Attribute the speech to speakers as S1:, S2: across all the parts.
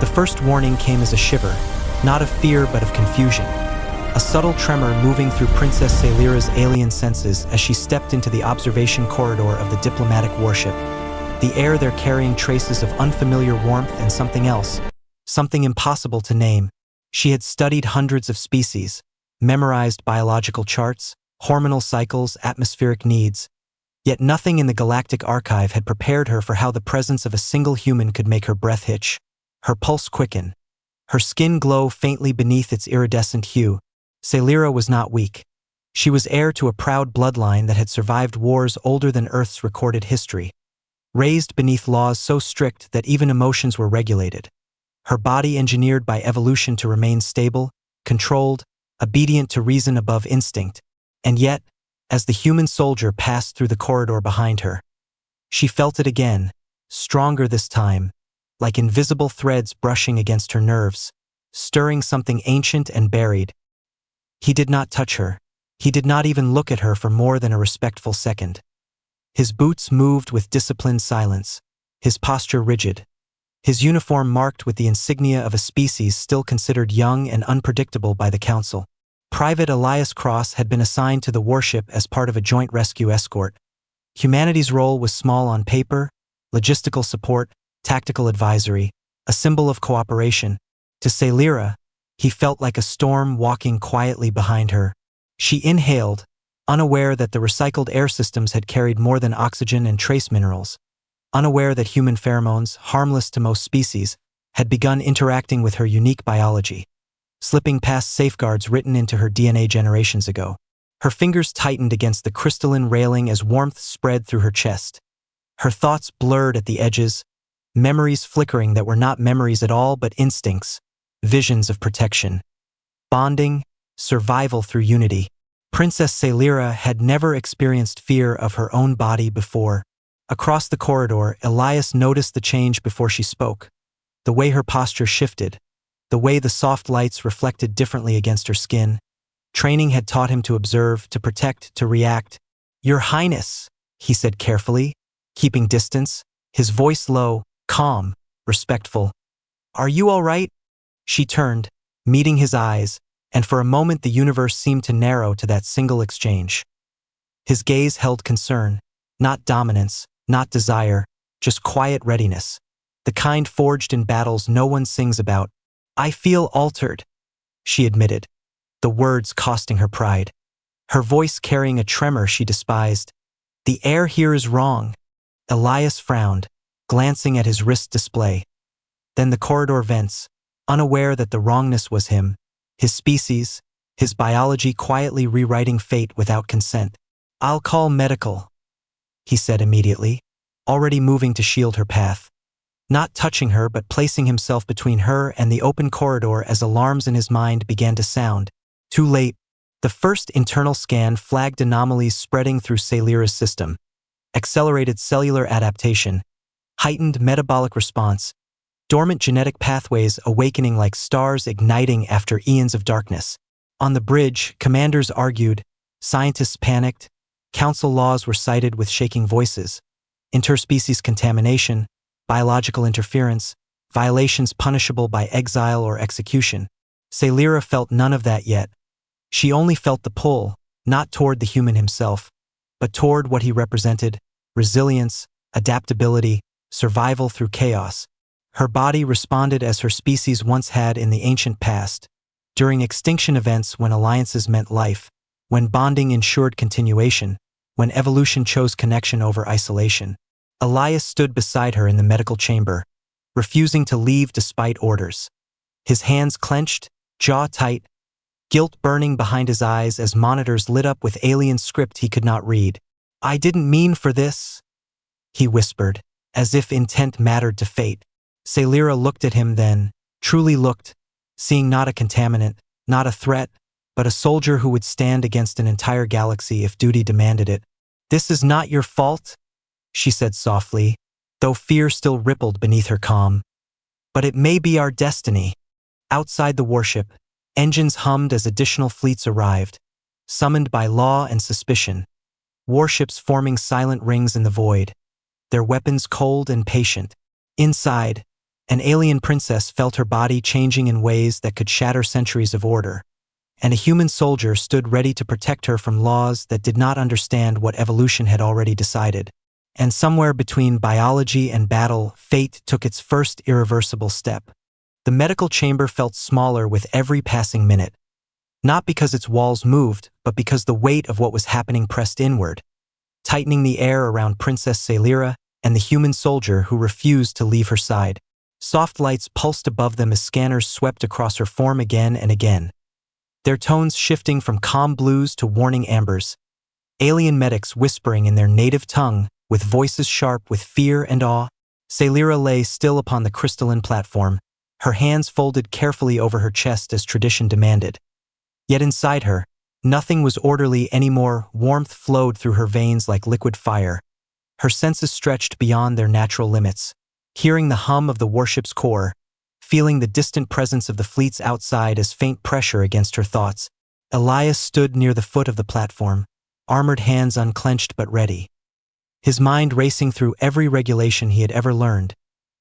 S1: The first warning came as a shiver, not of fear but of confusion. A subtle tremor moving through Princess Sailira's alien senses as she stepped into the observation corridor of the diplomatic warship. The air there carrying traces of unfamiliar warmth and something else, something impossible to name. She had studied hundreds of species, memorized biological charts, hormonal cycles, atmospheric needs, yet nothing in the Galactic archive had prepared her for how the presence of a single human could make her breath hitch, her pulse quicken, her skin glow faintly beneath its iridescent hue. Sailira was not weak. She was heir to a proud bloodline that had survived wars older than Earth's recorded history, raised beneath laws so strict that even emotions were regulated. Her body engineered by evolution to remain stable, controlled, obedient to reason above instinct. And yet, as the human soldier passed through the corridor behind her, she felt it again, stronger this time, like invisible threads brushing against her nerves, stirring something ancient and buried. He did not touch her. He did not even look at her for more than a respectful second. His boots moved with disciplined silence, his posture rigid, his uniform marked with the insignia of a species still considered young and unpredictable by the Council. Private Elias Cross had been assigned to the warship as part of a joint rescue escort. Humanity's role was small on paper: logistical support, tactical advisory, a symbol of cooperation. To Sailira, he felt like a storm walking quietly behind her. She inhaled, unaware that the recycled air systems had carried more than oxygen and trace minerals, unaware that human pheromones, harmless to most species, had begun interacting with her unique biology, slipping past safeguards written into her DNA generations ago. Her fingers tightened against the crystalline railing as warmth spread through her chest. Her thoughts blurred at the edges, memories flickering that were not memories at all but instincts, visions of protection, bonding, survival through unity. Princess Sailira had never experienced fear of her own body before. Across the corridor, Elias noticed the change before she spoke, the way her posture shifted, the way the soft lights reflected differently against her skin. Training had taught him to observe, to protect, to react. "Your Highness," he said carefully, keeping distance, his voice low, calm, respectful. "Are you all right?" She turned, meeting his eyes, and for a moment the universe seemed to narrow to that single exchange. His gaze held concern, not dominance, not desire, just quiet readiness, the kind forged in battles no one sings about. "I feel altered," she admitted, the words costing her pride, her voice carrying a tremor she despised. "The air here is wrong." Elias frowned, glancing at his wrist display. Then the corridor vents, unaware that the wrongness was him, his species, his biology quietly rewriting fate without consent. "I'll call medical," he said immediately, already moving to shield her path, not touching her but placing himself between her and the open corridor as alarms in his mind began to sound. Too late. The first internal scan flagged anomalies spreading through Sailira's system, accelerated cellular adaptation, heightened metabolic response, dormant genetic pathways awakening like stars igniting after eons of darkness. On the bridge, commanders argued, scientists panicked, council laws were cited with shaking voices. Interspecies contamination, biological interference, violations punishable by exile or execution. Sailira felt none of that yet. She only felt the pull, not toward the human himself, but toward what he represented: resilience, adaptability, survival through chaos. Her body responded as her species once had in the ancient past, during extinction events when alliances meant life, when bonding ensured continuation, when evolution chose connection over isolation. Elias stood beside her in the medical chamber, refusing to leave despite orders. His hands clenched, jaw tight, guilt burning behind his eyes as monitors lit up with alien script he could not read. "I didn't mean for this," he whispered, as if intent mattered to fate. Sailira looked at him then, truly looked, seeing not a contaminant, not a threat, but a soldier who would stand against an entire galaxy if duty demanded it. "This is not your fault," she said softly, though fear still rippled beneath her calm. "But it may be our destiny." Outside the warship, engines hummed as additional fleets arrived, summoned by law and suspicion. Warships forming silent rings in the void, their weapons cold and patient. Inside, An alien princess felt her body changing in ways that could shatter centuries of order, and a human soldier stood ready to protect her from laws that did not understand what evolution had already decided. And somewhere between biology and battle, fate took its first irreversible step. The medical chamber felt smaller with every passing minute, not because its walls moved, but because the weight of what was happening pressed inward, tightening the air around Princess Sailira and the human soldier who refused to leave her side. Soft lights pulsed above them as scanners swept across her form again and again, their tones shifting from calm blues to warning ambers. Alien medics whispering in their native tongue, with voices sharp with fear and awe. Sailira lay still upon the crystalline platform, her hands folded carefully over her chest as tradition demanded. Yet inside her, nothing was orderly anymore. Warmth flowed through her veins like liquid fire. Her senses stretched beyond their natural limits, hearing the hum of the warship's core, feeling the distant presence of the fleets outside as faint pressure against her thoughts. Elias stood near the foot of the platform, armored hands unclenched but ready, his mind racing through every regulation he had ever learned,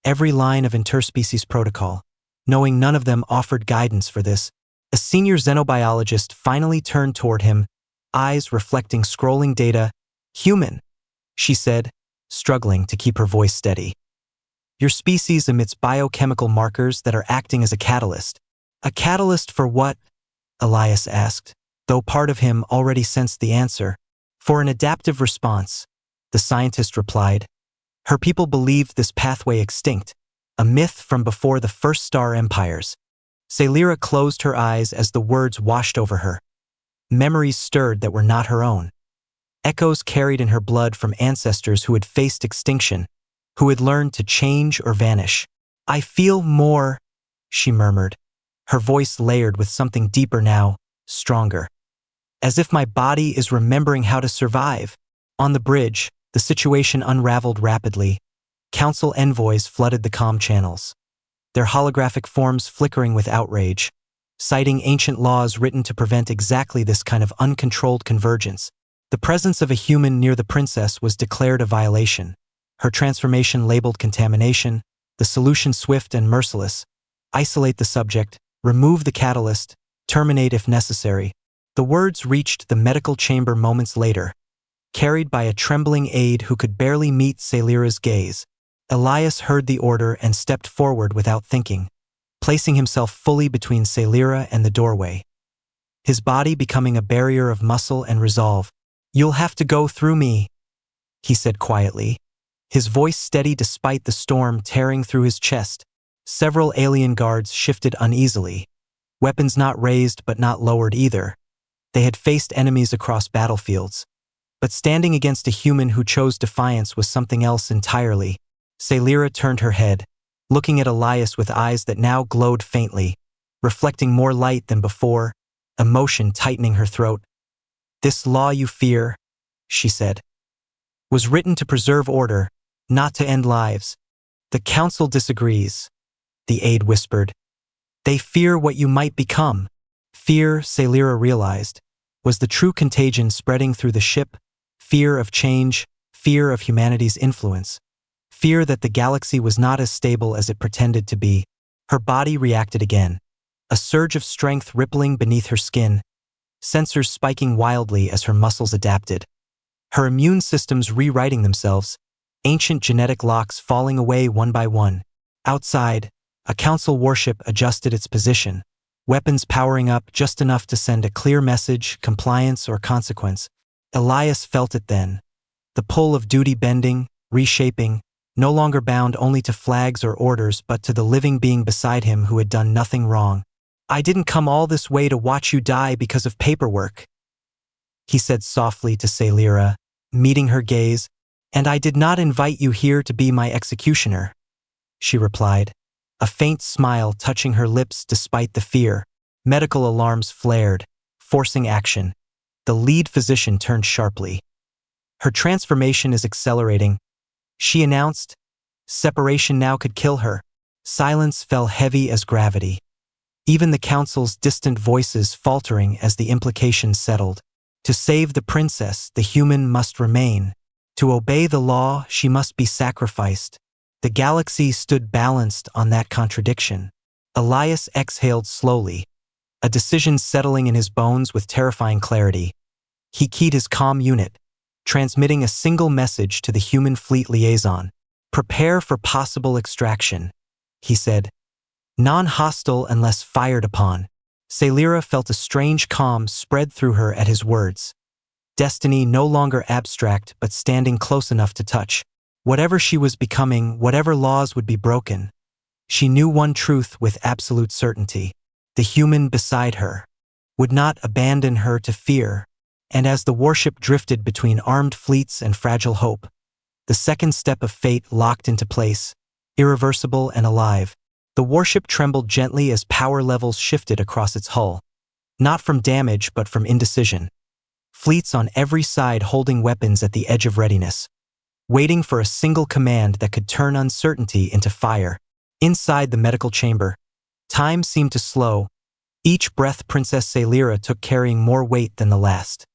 S1: every line of interspecies protocol, knowing none of them offered guidance for this. A senior xenobiologist finally turned toward him, eyes reflecting scrolling data. "Human," she said, struggling to keep her voice steady. "Your species emits biochemical markers that are acting as a catalyst." "A catalyst for what?" Elias asked, though part of him already sensed the answer. "For an adaptive response," the scientist replied. Her people believed this pathway extinct, a myth from before the first star empires. Sailira closed her eyes as the words washed over her. Memories stirred that were not her own. Echoes carried in her blood from ancestors who had faced extinction, who had learned to change or vanish. "I feel more," she murmured, her voice layered with something deeper now, stronger. "As if my body is remembering how to survive." On the bridge, the situation unraveled rapidly. Council envoys flooded the comm channels, their holographic forms flickering with outrage, citing ancient laws written to prevent exactly this kind of uncontrolled convergence. The presence of a human near the princess was declared a violation, her transformation labeled contamination, the solution swift and merciless: isolate the subject, remove the catalyst, terminate if necessary. The words reached the medical chamber moments later, carried by a trembling aide who could barely meet Sailira's gaze. Elias heard the order and stepped forward without thinking, placing himself fully between Sailira and the doorway, his body becoming a barrier of muscle and resolve. "You'll have to go through me," he said quietly, his voice steady despite the storm tearing through his chest. Several alien guards shifted uneasily, weapons not raised but not lowered either. They had faced enemies across battlefields, but standing against a human who chose defiance was something else entirely. Sailira turned her head, looking at Elias with eyes that now glowed faintly, reflecting more light than before, emotion tightening her throat. "This law you fear," she said, "was written to preserve order, not to end lives." "The council disagrees," the aide whispered. "They fear what you might become." Fear, Sailira realized, was the true contagion spreading through the ship. Fear of change, fear of humanity's influence, fear that the galaxy was not as stable as it pretended to be. Her body reacted again, a surge of strength rippling beneath her skin, sensors spiking wildly as her muscles adapted. Her immune systems rewriting themselves, ancient genetic locks falling away one by one. Outside, a council warship adjusted its position, weapons powering up just enough to send a clear message: compliance or consequence. Elias felt it then, the pull of duty bending, reshaping, no longer bound only to flags or orders but to the living being beside him who had done nothing wrong. "I didn't come all this way to watch you die because of paperwork," he said softly to Sailira, meeting her gaze. "And I did not invite you here to be my executioner," she replied, a faint smile touching her lips despite the fear. Medical alarms flared, forcing action. The lead physician turned sharply. "Her transformation is accelerating," she announced. Separation now could kill her. Silence fell heavy as gravity, even the council's distant voices faltering as the implications settled. To save the princess, the human must remain. To obey the law, she must be sacrificed. The galaxy stood balanced on that contradiction. Elias exhaled slowly, a decision settling in his bones with terrifying clarity. He keyed his comm unit, transmitting a single message to the human fleet liaison. "Prepare for possible extraction," he said. "Non-hostile unless fired upon." Celira felt a strange calm spread through her at his words. Destiny no longer abstract but standing close enough to touch. Whatever she was becoming, whatever laws would be broken, she knew one truth with absolute certainty. The human beside her would not abandon her to fear. And as the warship drifted between armed fleets and fragile hope, the second step of fate locked into place, irreversible and alive. The warship trembled gently as power levels shifted across its hull. Not from damage, but from indecision. Fleets on every side holding weapons at the edge of readiness, waiting for a single command that could turn uncertainty into fire. Inside the medical chamber, time seemed to slow. Each breath Princess Celira took carrying more weight than the last.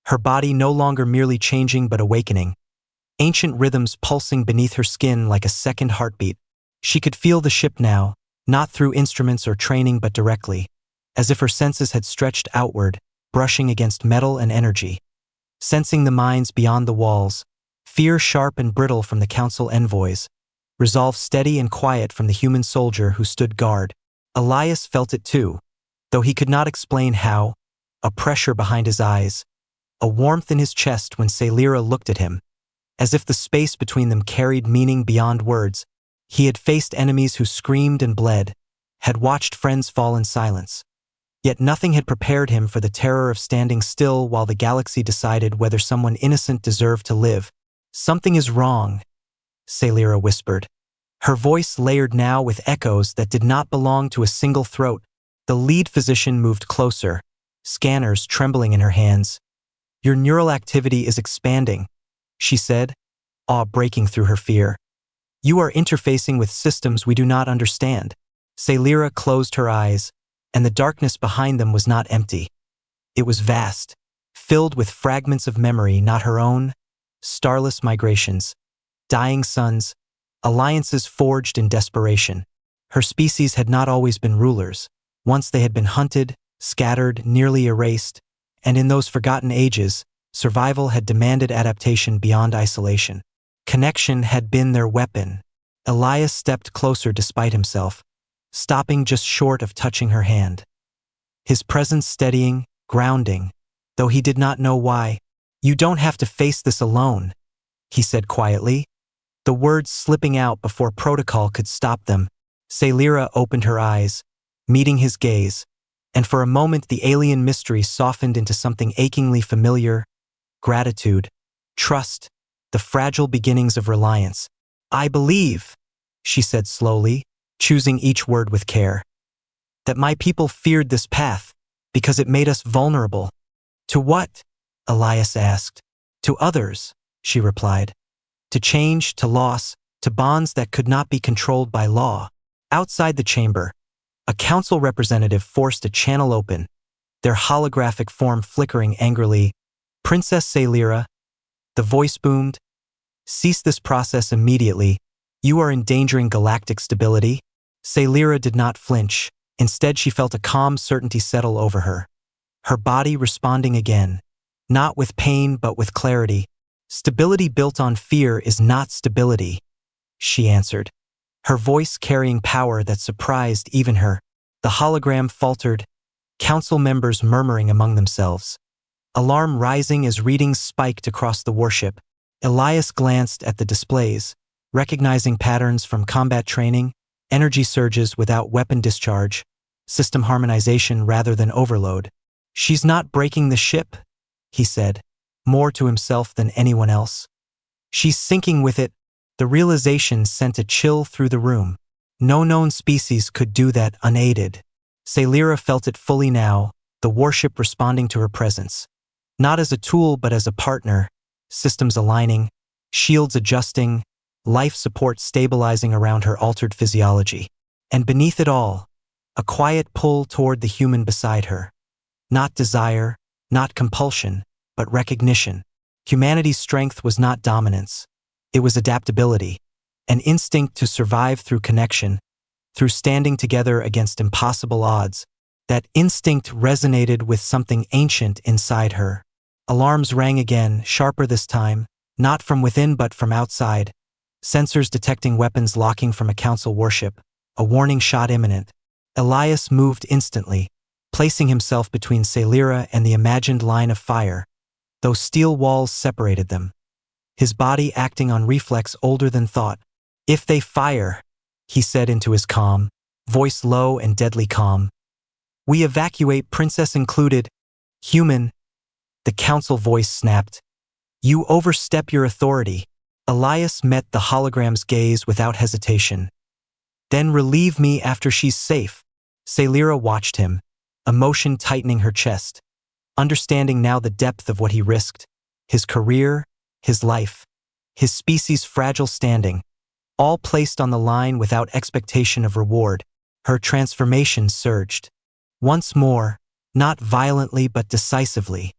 S1: Her body no longer merely changing but awakening, ancient rhythms pulsing beneath her skin like a second heartbeat. She could feel the ship now, not through instruments or training but directly, as if her senses had stretched outward, brushing against metal and energy. Sensing the minds beyond the walls, fear sharp and brittle from the council envoys, resolve steady and quiet from the human soldier who stood guard. Elias felt it too, though he could not explain how. A pressure behind his eyes, a warmth in his chest when Celira looked at him, as if the space between them carried meaning beyond words. He had faced enemies who screamed and bled, had watched friends fall in silence. Yet nothing had prepared him for the terror of standing still while the galaxy decided whether someone innocent deserved to live. "Something is wrong," Celira whispered, her voice layered now with echoes that did not belong to a single throat. The lead physician moved closer, scanners trembling in her hands. "Your neural activity is expanding," she said, awe breaking through her fear. "You are interfacing with systems we do not understand." Celira closed her eyes, and the darkness behind them was not empty. It was vast, filled with fragments of memory not her own, starless migrations, dying suns, alliances forged in desperation. Her species had not always been rulers. Once they had been hunted, scattered, nearly erased, and in those forgotten ages, survival had demanded adaptation beyond isolation. Connection had been their weapon. Elias stepped closer despite himself, stopping just short of touching her hand. His presence steadying, grounding, though he did not know why. "You don't have to face this alone," he said quietly, the words slipping out before protocol could stop them. Celira opened her eyes, meeting his gaze, and for a moment the alien mystery softened into something achingly familiar: gratitude, trust, the fragile beginnings of reliance. "I believe," she said slowly, choosing each word with care, "that my people feared this path because it made us vulnerable." "To what?" Elias asked. "To others," she replied. "To change, to loss, to bonds that could not be controlled by law." Outside the chamber, a council representative forced a channel open, their holographic form flickering angrily. "Princess Celira," the voice boomed, "cease this process immediately. You are endangering galactic stability." Celira did not flinch. Instead, she felt a calm certainty settle over her, her body responding again, not with pain but with clarity. "Stability built on fear is not stability," she answered, her voice carrying power that surprised even her. The hologram faltered, council members murmuring among themselves. Alarm rising as readings spiked across the warship. Elias glanced at the displays, recognizing patterns from combat training, energy surges without weapon discharge, system harmonization rather than overload. "She's not breaking the ship," he said, more to himself than anyone else. "She's sinking with it." The realization sent a chill through the room. No known species could do that unaided. Celira felt it fully now, the warship responding to her presence. Not as a tool but as a partner, systems aligning, shields adjusting, life support stabilizing around her altered physiology. And beneath it all, a quiet pull toward the human beside her. Not desire, not compulsion, but recognition. Humanity's strength was not dominance. It was adaptability. an instinct to survive through connection, through standing together against impossible odds. That instinct resonated with something ancient inside her. Alarms rang again, sharper this time, not from within but from outside. Sensors detecting weapons locking from a council warship, a warning shot imminent. Elias moved instantly, placing himself between Celira and the imagined line of fire, though steel walls separated them. His body acting on reflex older than thought. "If they fire," he said into his calm, voice low and deadly calm. "We evacuate, princess included." "Human," the council voice snapped. "You overstep your authority." Elias met the hologram's gaze without hesitation. "Then relieve me after she's safe." Celira watched him, emotion tightening her chest, understanding now the depth of what he risked. His career, his life, his species' fragile standing, all placed on the line without expectation of reward. Her transformation surged. Once more, not violently but decisively,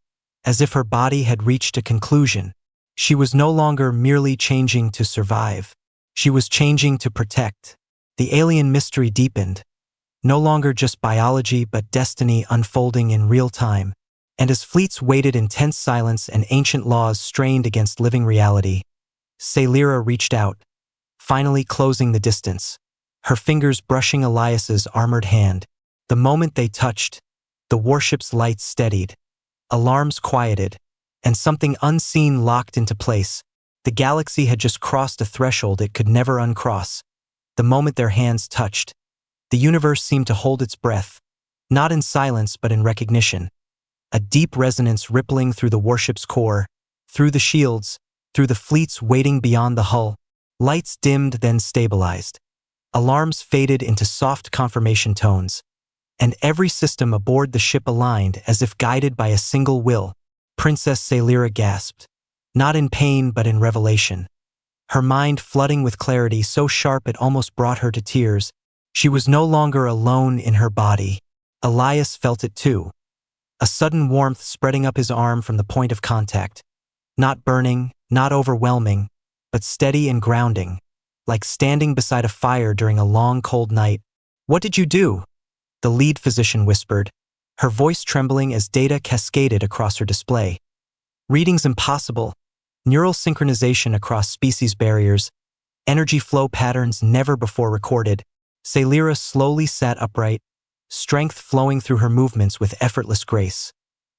S1: as if her body had reached a conclusion. She was no longer merely changing to survive. She was changing to protect. The alien mystery deepened. No longer just biology but destiny unfolding in real time. And as fleets waited in tense silence and ancient laws strained against living reality, Celira reached out, finally closing the distance, her fingers brushing Elias's armored hand. The moment they touched, the warship's lights steadied, alarms quieted, and something unseen locked into place. The galaxy had just crossed a threshold it could never uncross. The moment their hands touched, the universe seemed to hold its breath, not in silence but in recognition. A deep resonance rippling through the warship's core, through the shields, through the fleets waiting beyond the hull. Lights dimmed then stabilized. Alarms faded into soft confirmation tones. And every system aboard the ship aligned as if guided by a single will. Princess Celira gasped, not in pain but in revelation. Her mind flooding with clarity so sharp it almost brought her to tears. She was no longer alone in her body. Elias felt it too. A sudden warmth spreading up his arm from the point of contact. Not burning, not overwhelming, but steady and grounding, like standing beside a fire during a long cold night. "What did you do?" the lead physician whispered, her voice trembling as data cascaded across her display. Readings impossible, neural synchronization across species barriers, energy flow patterns never before recorded. Celira slowly sat upright, strength flowing through her movements with effortless grace.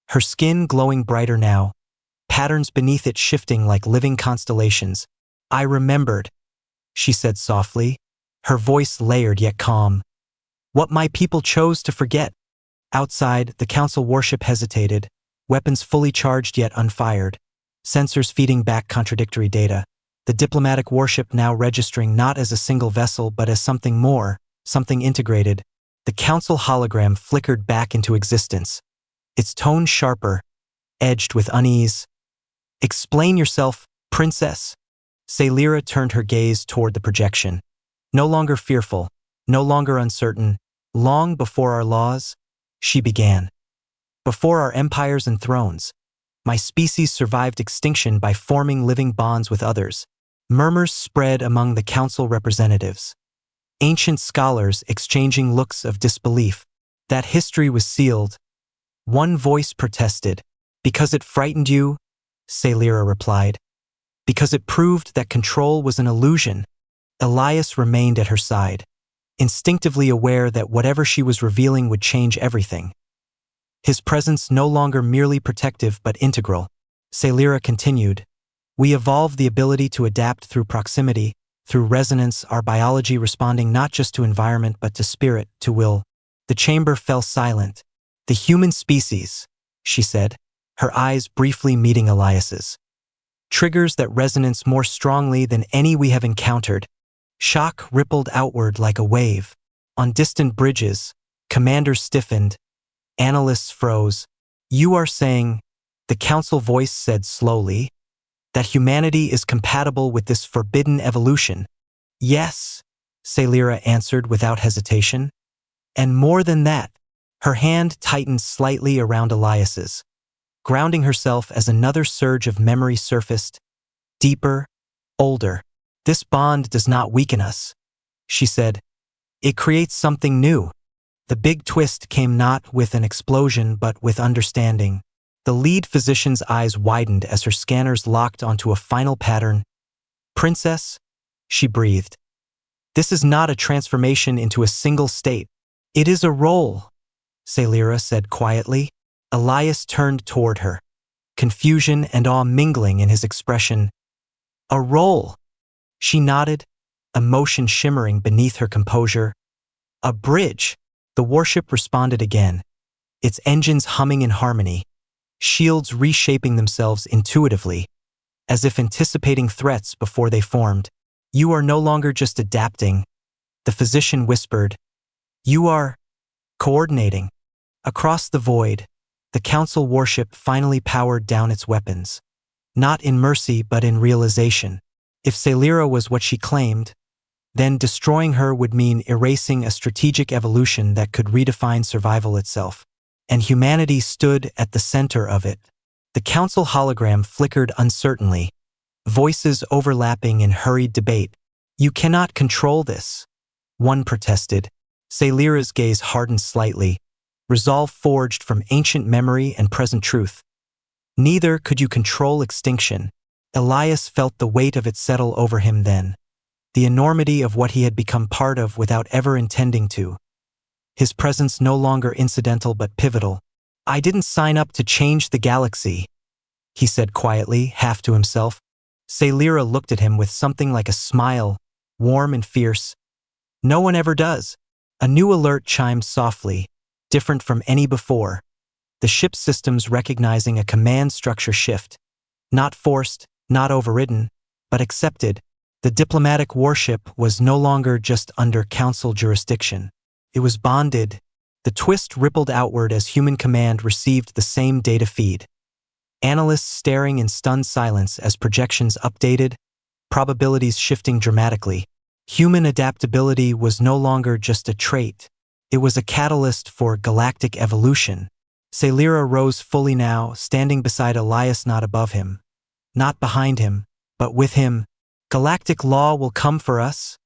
S1: Her skin glowing brighter now, patterns beneath it shifting like living constellations. "I remembered," she said softly, her voice layered yet calm. "What my people chose to forget." Outside, the council warship hesitated, weapons fully charged yet unfired, sensors feeding back contradictory data. The diplomatic warship now registering not as a single vessel but as something more, something integrated. The council hologram flickered back into existence, its tone sharper, edged with unease. "Explain yourself, princess." Celira turned her gaze toward the projection. No longer fearful, no longer uncertain. "Long before our laws," she began, "before our empires and thrones, my species survived extinction by forming living bonds with others." Murmurs spread among the council representatives. Ancient scholars exchanging looks of disbelief. That history was sealed. One voice protested. "Because it frightened you," Celira replied. "Because it proved that control was an illusion." Elias remained at her side, instinctively aware that whatever she was revealing would change everything. His presence no longer merely protective but integral. Celira continued, "We evolved the ability to adapt through proximity, through resonance, our biology responding not just to environment but to spirit, to will." The chamber fell silent. "The human species," she said, her eyes briefly meeting Elias's, "triggers that resonance more strongly than any we have encountered." Shock rippled outward like a wave. On distant bridges, commanders stiffened, analysts froze. "You are saying," the council voice said slowly, "that humanity is compatible with this forbidden evolution?" "Yes," Celira answered without hesitation. "And more than that." Her hand tightened slightly around Elias's, grounding herself as another surge of memory surfaced, deeper, older. "This bond does not weaken us," she said. "It creates something new." The big twist came not with an explosion but with understanding. The lead physician's eyes widened as her scanners locked onto a final pattern. "Princess," she breathed. "This is not a transformation into a single state. It is a role," Celira said quietly. Elias turned toward her, confusion and awe mingling in his expression. "A role." She nodded, emotion shimmering beneath her composure. "A bridge." The warship responded again, its engines humming in harmony, shields reshaping themselves intuitively, as if anticipating threats before they formed. "You are no longer just adapting," the physician whispered. "You are coordinating." Across the void, the Council warship finally powered down its weapons, not in mercy but in realization. If Celira was what she claimed, then destroying her would mean erasing a strategic evolution that could redefine survival itself. And humanity stood at the center of it. The Council hologram flickered uncertainly, voices overlapping in hurried debate. "You cannot control this," one protested. Celira's gaze hardened slightly, resolve forged from ancient memory and present truth. "Neither could you control extinction." Elias felt the weight of it settle over him then, the enormity of what he had become part of without ever intending to. His presence no longer incidental but pivotal. "I didn't sign up to change the galaxy," he said quietly, half to himself. Celira looked at him with something like a smile, warm and fierce. "No one ever does." A new alert chimed softly, different from any before, the ship's systems recognizing a command structure shift. Not forced, not overridden, but accepted. The diplomatic warship was no longer just under Council jurisdiction. It was bonded. The twist rippled outward as human command received the same data feed. Analysts staring in stunned silence as projections updated, probabilities shifting dramatically. Human adaptability was no longer just a trait. It was a catalyst for galactic evolution. Celira rose fully now, standing beside Elias, not above him, not behind him, but with him. "Galactic law will come for us,"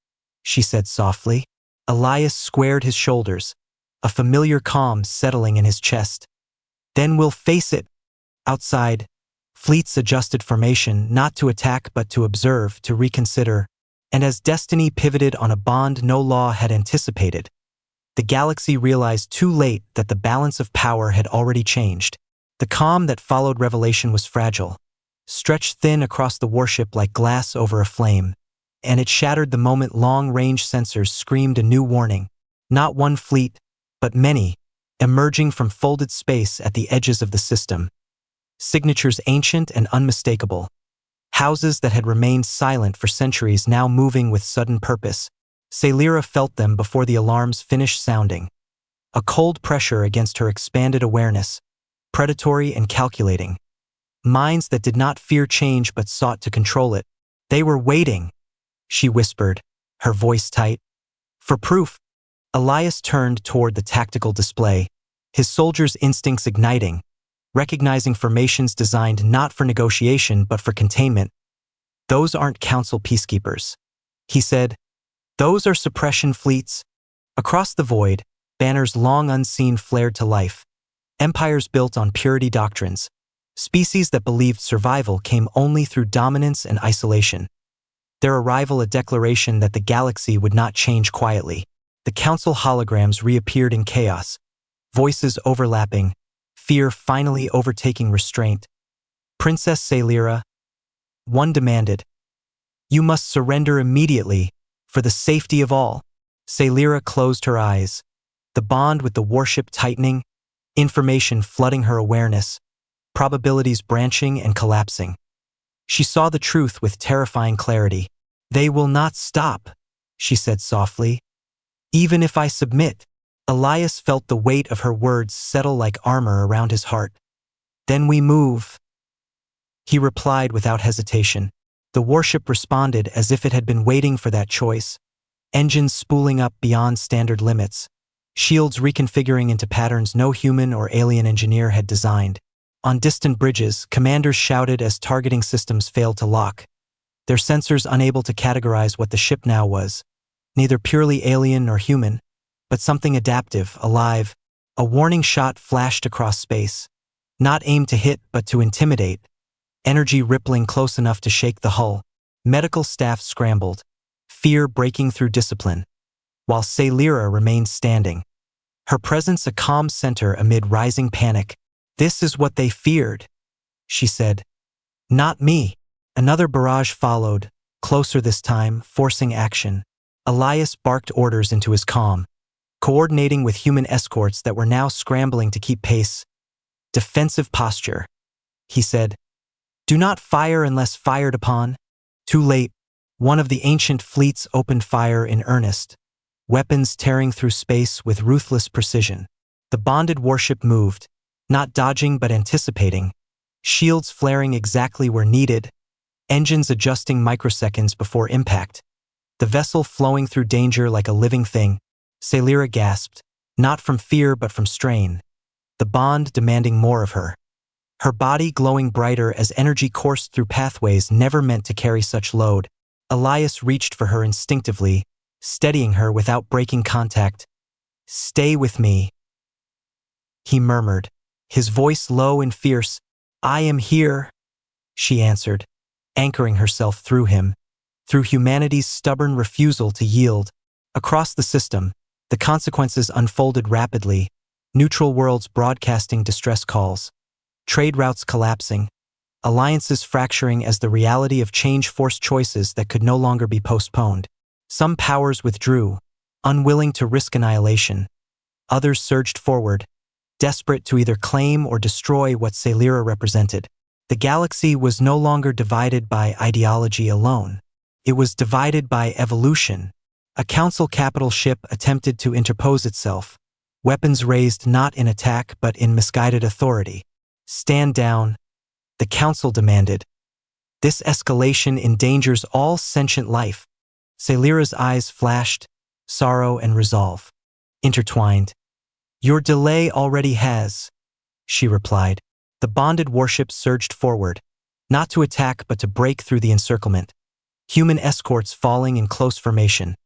S1: she said softly. Elias squared his shoulders, a familiar calm settling in his chest. "Then we'll face it." Outside, fleets adjusted formation, not to attack but to observe, to reconsider. And as destiny pivoted on a bond no law had anticipated, the galaxy realized too late that the balance of power had already changed. The calm that followed revelation was fragile, stretched thin across the warship like glass over a flame, and it shattered the moment long-range sensors screamed a new warning. Not one fleet, but many, emerging from folded space at the edges of the system. Signatures ancient and unmistakable. Houses that had remained silent for centuries now moving with sudden purpose. Celira felt them before the alarms finished sounding. A cold pressure against her expanded awareness, predatory and calculating. Minds that did not fear change but sought to control it. "They were waiting," she whispered, her voice tight. "For proof." Elias turned toward the tactical display, his soldiers' instincts igniting, recognizing formations designed not for negotiation but for containment. "Those aren't Council peacekeepers," he said. "Those are suppression fleets." Across the void, banners long unseen flared to life. Empires built on purity doctrines. Species that believed survival came only through dominance and isolation. Their arrival a declaration that the galaxy would not change quietly. The Council holograms reappeared in chaos, voices overlapping, fear finally overtaking restraint. "Princess Celira," one demanded, "you must surrender immediately, for the safety of all." Celira closed her eyes, the bond with the warship tightening, information flooding her awareness, probabilities branching and collapsing. She saw the truth with terrifying clarity. "They will not stop," she said softly. "Even if I submit." Elias felt the weight of her words settle like armor around his heart. "Then we move," he replied without hesitation. The warship responded as if it had been waiting for that choice, engines spooling up beyond standard limits, shields reconfiguring into patterns no human or alien engineer had designed. On distant bridges, commanders shouted as targeting systems failed to lock. their sensors unable to categorize what the ship now was. Neither purely alien nor human, but something adaptive, alive. A warning shot flashed across space. Not aimed to hit, but to intimidate. Energy rippling close enough to shake the hull. Medical staff scrambled, fear breaking through discipline, while Celira remained standing. Her presence a calm center amid rising panic. "This is what they feared," she said. "Not me." Another barrage followed, closer this time, forcing action. Elias barked orders into his comm, coordinating with human escorts that were now scrambling to keep pace. "Defensive posture," he said. "Do not fire unless fired upon." Too late. One of the ancient fleets opened fire in earnest, weapons tearing through space with ruthless precision. The bonded warship moved, not dodging but anticipating, shields flaring exactly where needed, engines adjusting microseconds before impact. The vessel flowing through danger like a living thing. Celira gasped, not from fear but from strain, the bond demanding more of her. Her body glowing brighter as energy coursed through pathways never meant to carry such load. Elias reached for her instinctively, steadying her without breaking contact. "Stay with me," he murmured, his voice low and fierce. "I am here," she answered, anchoring herself through him, through humanity's stubborn refusal to yield. Across the system, the consequences unfolded rapidly, neutral worlds broadcasting distress calls, trade routes collapsing, alliances fracturing as the reality of change forced choices that could no longer be postponed. Some powers withdrew, unwilling to risk annihilation. Others surged forward, desperate to either claim or destroy what Celira represented. The galaxy was no longer divided by ideology alone. It was divided by evolution. A council capital ship attempted to interpose itself, weapons raised not in attack but in misguided authority. "Stand down," the council demanded. "This escalation endangers all sentient life." Celira's eyes flashed, sorrow and resolve intertwined. "Your delay already has," she replied. The bonded warships surged forward, not to attack but to break through the encirclement. Human escorts falling in close formation,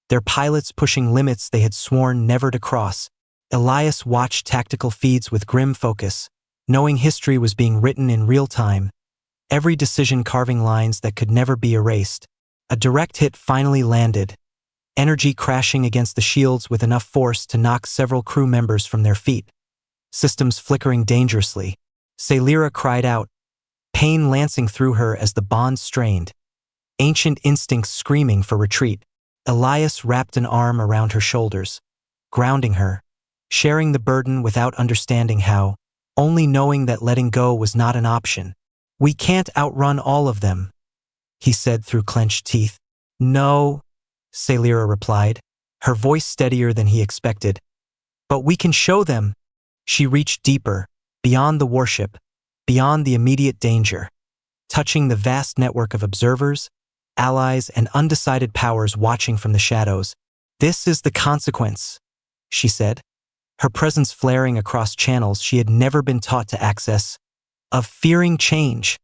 S1: their pilots pushing limits they had sworn never to cross. Elias watched tactical feeds with grim focus, knowing history was being written in real time, every decision carving lines that could never be erased. A direct hit finally landed, energy crashing against the shields with enough force to knock several crew members from their feet. Systems flickering dangerously. Celira cried out, pain lancing through her as the bond strained, ancient instincts screaming for retreat. Elias wrapped an arm around her shoulders, grounding her, sharing the burden without understanding how, only knowing that letting go was not an option. "We can't outrun all of them," he said through clenched teeth. "No," Celira replied, her voice steadier than he expected. "But we can show them." She reached deeper, beyond the warship, beyond the immediate danger, touching the vast network of observers, allies, and undecided powers watching from the shadows. "This is the consequence," she said, her presence flaring across channels she had never been taught to access, of fearing change.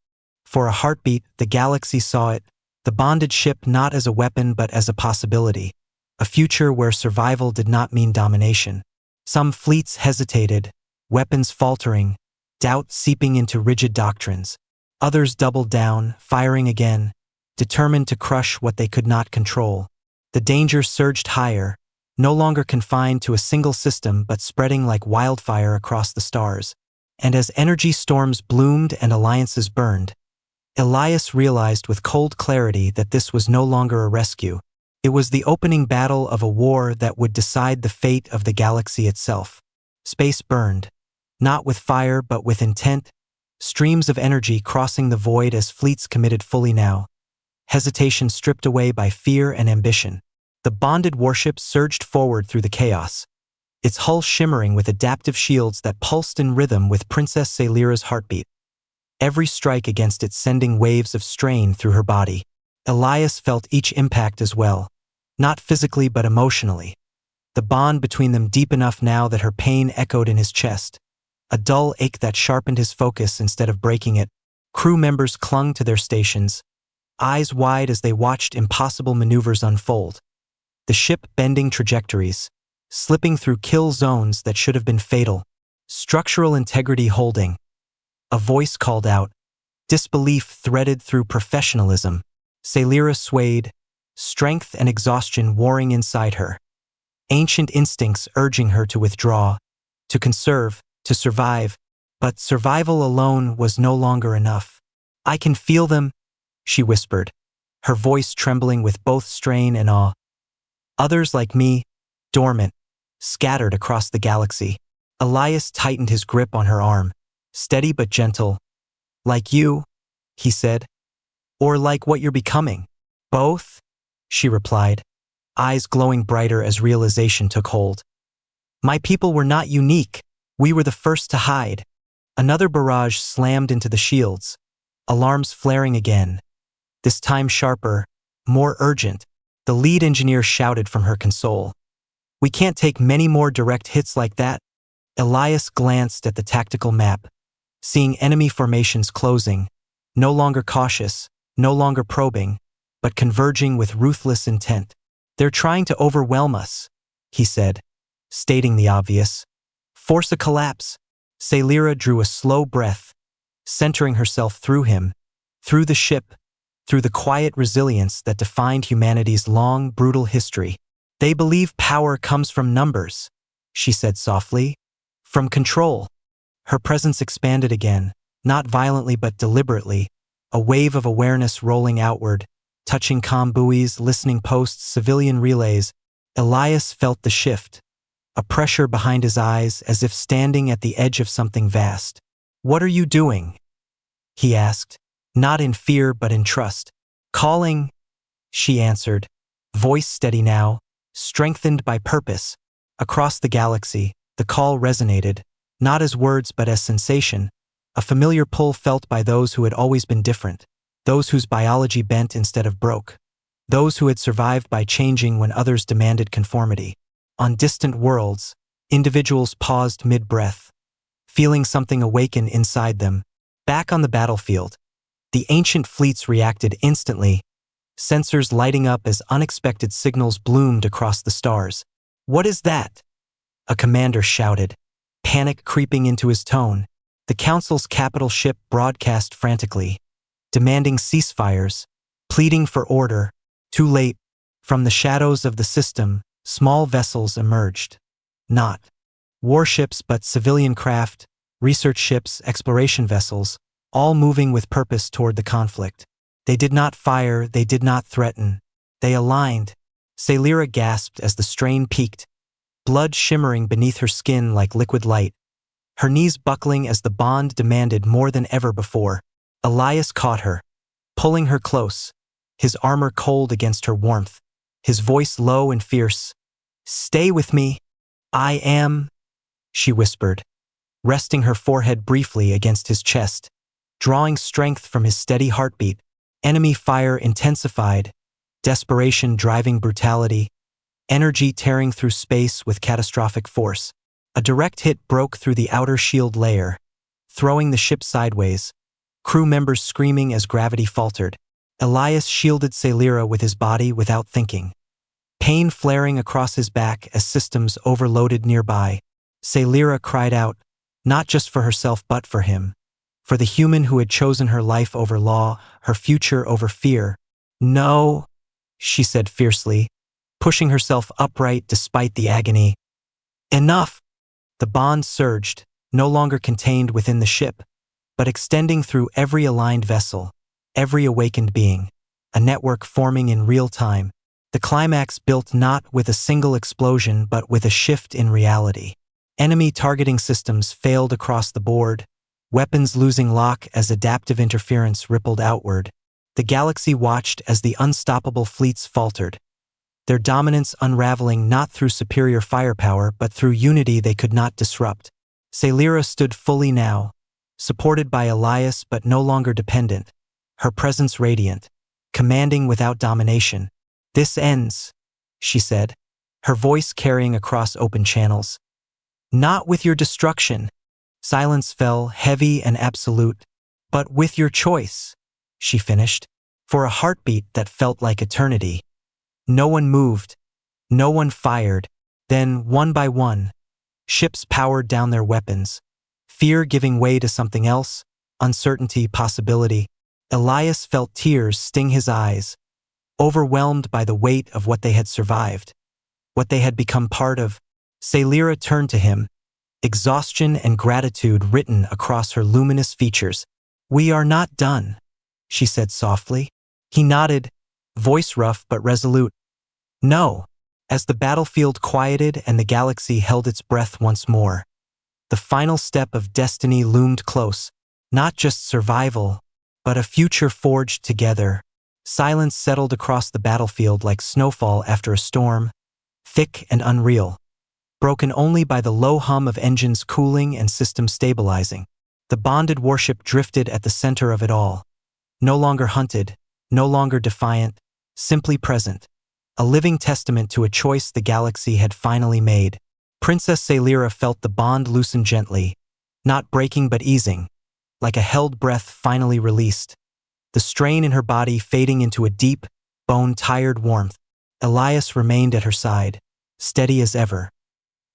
S1: For a heartbeat, the galaxy saw it, the bonded ship not as a weapon but as a possibility, a future where survival did not mean domination. Some fleets hesitated, weapons faltering, doubt seeping into rigid doctrines. Others doubled down, firing again, determined to crush what they could not control. The danger surged higher, no longer confined to a single system but spreading like wildfire across the stars. And as energy storms bloomed and alliances burned, Elias realized with cold clarity that this was no longer a rescue. It was the opening battle of a war that would decide the fate of the galaxy itself. Space burned, not with fire but with intent, streams of energy crossing the void as fleets committed fully now, hesitation stripped away by fear and ambition. The bonded warship surged forward through the chaos, its hull shimmering with adaptive shields that pulsed in rhythm with Princess Celira's heartbeat, every strike against it sending waves of strain through her body. Elias felt each impact as well, not physically but emotionally, the bond between them deep enough now that her pain echoed in his chest, a dull ache that sharpened his focus instead of breaking it. Crew members clung to their stations, eyes wide as they watched impossible maneuvers unfold. The ship bending trajectories, slipping through kill zones that should have been fatal, structural integrity holding. A voice called out, disbelief threaded through professionalism. Celira swayed, strength and exhaustion warring inside her. Ancient instincts urging her to withdraw, to conserve, to survive, but survival alone was no longer enough. I can feel them, she whispered, her voice trembling with both strain and awe. Others like me, dormant, scattered across the galaxy. Elias tightened his grip on her arm, steady but gentle. Like you, he said. Or like what you're becoming. Both, she replied, eyes glowing brighter as realization took hold. My people were not unique. We were the first to hide. Another barrage slammed into the shields, alarms flaring again. This time sharper, more urgent. The lead engineer shouted from her console. We can't take many more direct hits like that. Elias glanced at the tactical map, seeing enemy formations closing, no longer cautious, no longer probing, but converging with ruthless intent. They're trying to overwhelm us, he said, stating the obvious. Force a collapse. Celira drew a slow breath, centering herself through him, through the ship, through the quiet resilience that defined humanity's long, brutal history. They believe power comes from numbers, she said softly, from control. Her presence expanded again, not violently but deliberately, a wave of awareness rolling outward, touching comm buoys, listening posts, civilian relays. Elias felt the shift, a pressure behind his eyes as if standing at the edge of something vast. What are you doing? He asked, not in fear but in trust. Calling, she answered, voice steady now, strengthened by purpose. Across the galaxy, the call resonated, not as words but as sensation, a familiar pull felt by those who had always been different, those whose biology bent instead of broke, those who had survived by changing when others demanded conformity. On distant worlds, individuals paused mid-breath, feeling something awaken inside them. Back on the battlefield, the ancient fleets reacted instantly, sensors lighting up as unexpected signals bloomed across the stars. What is that? A commander shouted, panic creeping into his tone. The Council's capital ship broadcast frantically, demanding ceasefires, pleading for order. Too late. From the shadows of the system, small vessels emerged. Not warships but civilian craft, research ships, exploration vessels, all moving with purpose toward the conflict. They did not fire, they did not threaten. They aligned. Celira gasped as the strain peaked, blood shimmering beneath her skin like liquid light, her knees buckling as the bond demanded more than ever before. Elias caught her, pulling her close, his armor cold against her warmth, his voice low and fierce. Stay with me. I am, she whispered, resting her forehead briefly against his chest, drawing strength from his steady heartbeat. Enemy fire intensified, desperation driving brutality, energy tearing through space with catastrophic force. A direct hit broke through the outer shield layer, throwing the ship sideways, crew members screaming as gravity faltered. Elias shielded Celira with his body without thinking, pain flaring across his back as systems overloaded nearby. Celira cried out, not just for herself but for him, for the human who had chosen her life over law, her future over fear. No, she said fiercely, pushing herself upright despite the agony. Enough! The bond surged, no longer contained within the ship, but extending through every aligned vessel, every awakened being, a network forming in real time. The climax built not with a single explosion but with a shift in reality. Enemy targeting systems failed across the board, weapons losing lock as adaptive interference rippled outward. The galaxy watched as the unstoppable fleets faltered, their dominance unraveling not through superior firepower but through unity they could not disrupt. Celira stood fully now, supported by Elias but no longer dependent, her presence radiant, commanding without domination. This ends, she said, her voice carrying across open channels. Not with your destruction. Silence fell, heavy and absolute. But with your choice, she finished. For a heartbeat that felt like eternity. No one moved. No one fired. Then, one by one, ships powered down their weapons. Fear giving way to something else, uncertainty, possibility. Elias felt tears sting his eyes, overwhelmed by the weight of what they had survived, what they had become part of. Celira turned to him, exhaustion and gratitude written across her luminous features. "We are not done," she said softly. He nodded, voice rough but resolute. "No." As the battlefield quieted and the galaxy held its breath once more, the final step of destiny loomed close, not just survival, but a future forged together. Silence settled across the battlefield like snowfall after a storm, thick and unreal, broken only by the low hum of engines cooling and systems stabilizing. The bonded warship drifted at the center of it all, no longer hunted, no longer defiant, simply present, a living testament to a choice the galaxy had finally made. Princess Celira felt the bond loosen gently, not breaking but easing, like a held breath finally released. The strain in her body fading into a deep, bone-tired warmth. Elias remained at her side, steady as ever,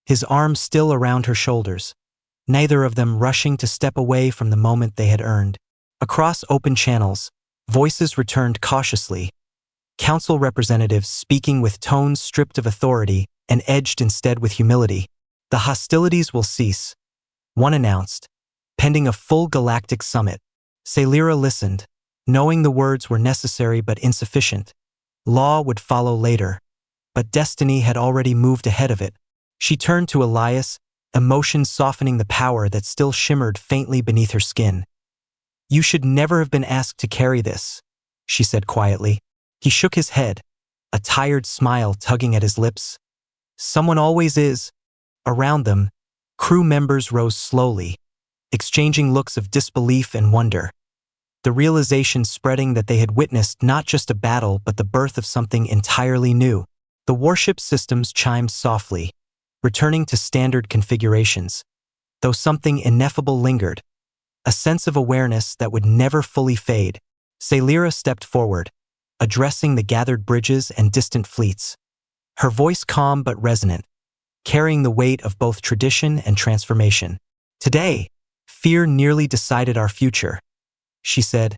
S1: his arms still around her shoulders, neither of them rushing to step away from the moment they had earned. Across open channels, voices returned cautiously, council representatives speaking with tones stripped of authority and edged instead with humility. "The hostilities will cease," one announced, pending a full galactic summit. Celira listened, knowing the words were necessary but insufficient. Law would follow later, but destiny had already moved ahead of it. She turned to Elias, emotion softening the power that still shimmered faintly beneath her skin. "You should never have been asked to carry this," she said quietly. He shook his head, a tired smile tugging at his lips. "Someone always is." Around them, crew members rose slowly, exchanging looks of disbelief and wonder, the realization spreading that they had witnessed not just a battle but the birth of something entirely new. The warship systems chimed softly, returning to standard configurations, though something ineffable lingered, a sense of awareness that would never fully fade. Celira stepped forward, addressing the gathered bridges and distant fleets, her voice calm but resonant, carrying the weight of both tradition and transformation. "Today, fear nearly decided our future," she said,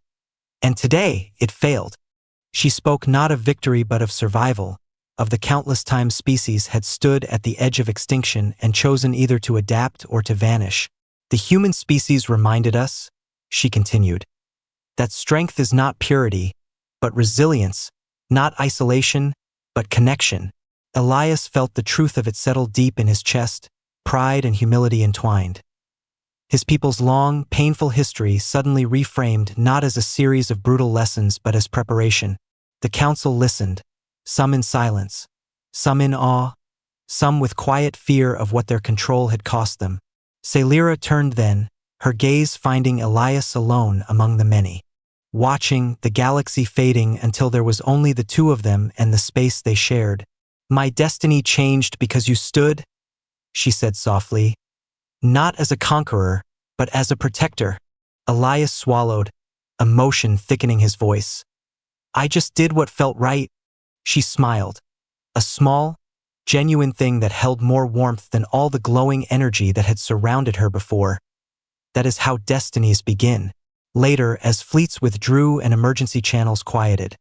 S1: "and today it failed." She spoke not of victory but of survival, of the countless times species had stood at the edge of extinction and chosen either to adapt or to vanish. "The human species reminded us," she continued, "that strength is not purity, but resilience, not isolation, but connection." Elias felt the truth of it settle deep in his chest, pride and humility entwined. His people's long, painful history suddenly reframed not as a series of brutal lessons but as preparation. The council listened, some in silence, some in awe, some with quiet fear of what their control had cost them. Celira turned then, her gaze finding Elias alone among the many, watching the galaxy fading until there was only the two of them and the space they shared. "My destiny changed because you stood," she said softly, "not as a conqueror, but as a protector." Elias swallowed, emotion thickening his voice. "I just did what felt right." She smiled, a small, genuine thing that held more warmth than all the glowing energy that had surrounded her before. That is how destinies begin. Later, as fleets withdrew and emergency channels quieted,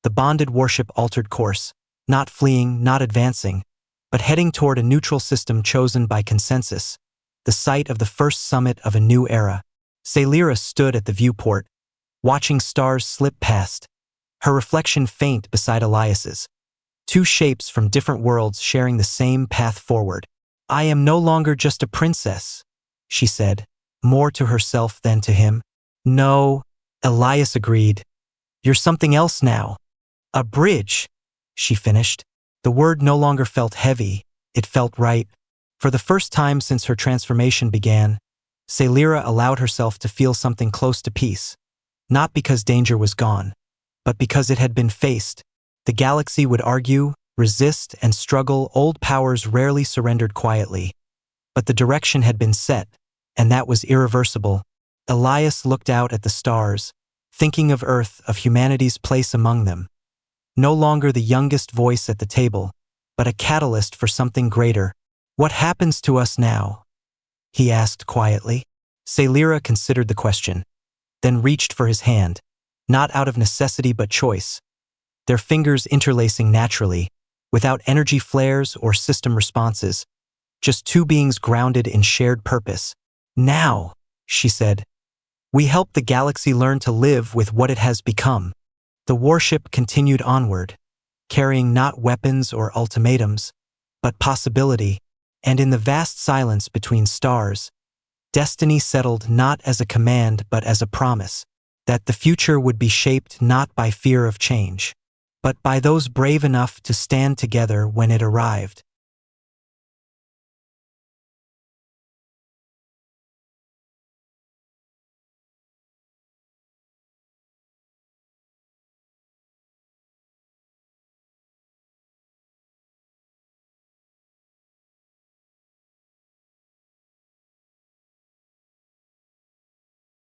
S1: the bonded warship altered course, not fleeing, not advancing, but heading toward a neutral system chosen by consensus, the site of the first summit of a new era. Celira stood at the viewport, watching stars slip past, her reflection faint beside Elias's. Two shapes from different worlds sharing the same path forward. "I am no longer just a princess," she said, more to herself than to him. "No," Elias agreed. "You're something else now. A bridge," she finished. The word no longer felt heavy, it felt right. For the first time since her transformation began, Celira allowed herself to feel something close to peace, not because danger was gone, but because it had been faced. The galaxy would argue, resist, and struggle. Old powers rarely surrendered quietly. But the direction had been set, and that was irreversible. Elias looked out at the stars, thinking of Earth, of humanity's place among them. No longer the youngest voice at the table, but a catalyst for something greater. What happens to us now? He asked quietly. Celira considered the question, then reached for his hand, not out of necessity but choice, their fingers interlacing naturally, without energy flares or system responses, just two beings grounded in shared purpose. Now, she said, we help the galaxy learn to live with what it has become. The warship continued onward, carrying not weapons or ultimatums, but possibility, and in the vast silence between stars, destiny settled not as a command but as a promise, that the future would be shaped not by fear of change, but by those brave enough to stand together when it arrived.